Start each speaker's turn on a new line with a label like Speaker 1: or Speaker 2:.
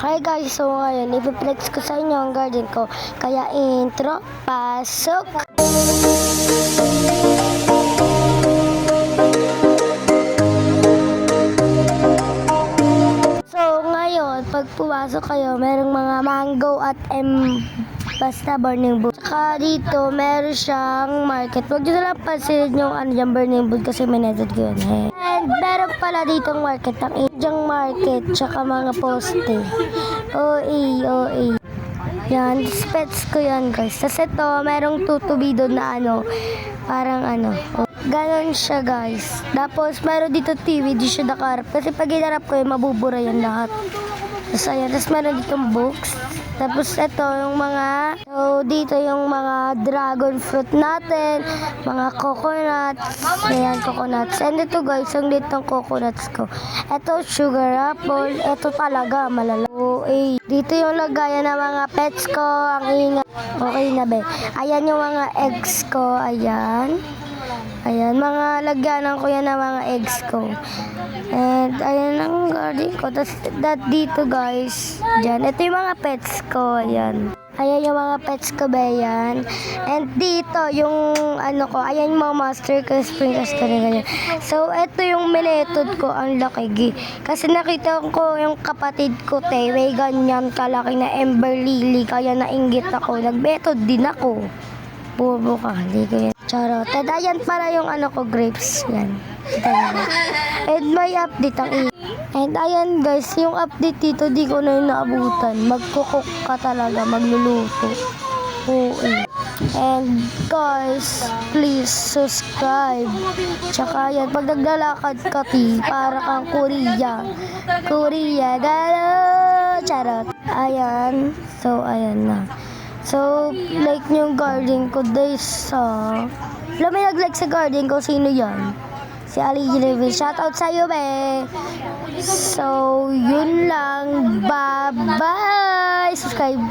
Speaker 1: Hi guys, so ngayon, ipiplex ko sa inyo ang garden ko. Kaya intro, pasok! So ngayon, pag pumasok kayo, merong mga mango at basta burning wood. Saka dito, meron siyang market. Huwag nyo nalang pansinin yung burning wood kasi minedod ko yun. And meron pala ditong market, ang Indiang market, tsaka mga poste. OA. Yan, pets ko yan guys. Tapos ito, merong tutubido na parang ganon siya guys. Tapos meron dito TV, di siya nakarap. Kasi pag hinarap ko yun, mabubura yan lahat. Tapos ayan, tapos meron ditong books. Tapos ito yung dito yung mga dragon fruit natin, mga coconuts. Ayan, coconuts. And ito guys, yung ditong coconuts ko. Ito sugar apple. Ito talaga, malala. Dito yung lagayan ng mga pets ko. Ang ingat. Okay na be. Ayan yung mga eggs ko. Ayan. Ayan, mga lagyanan ko yan ng mga eggs ko. And ayan ang garden ko. Tapos dito guys, dyan. Ito yung mga pets ko. Ayan. Ayan yung mga pets ko ba yan. And dito yung ayan yung mga master ko, sprinkles ko rin ganyan. So ito yung minetod ko, ang laki. Kasi nakita ko yung kapatid ko, may ganyan kalaki na ember lily. Kaya nainggit ako. Nagmetod din ako. Bobo ka, hindi ko yan. Charot. And ayan para yung grapes. Yan. And may update ang And ayan guys, yung update dito, di ko na yung naabutan. Magkukok ka talaga, magluluto. And guys, please subscribe. Tsaka yan, pag naglalakad ka, para kang Korea, gano'n. Charot. Ayan. So, ayan na. So, like yung garden ko, guys, may nag-like sa garden ko, sino yan? Si Ali Gilevin. Shoutout sa'yo, be! So, yun lang. Bye-bye! Subscribe!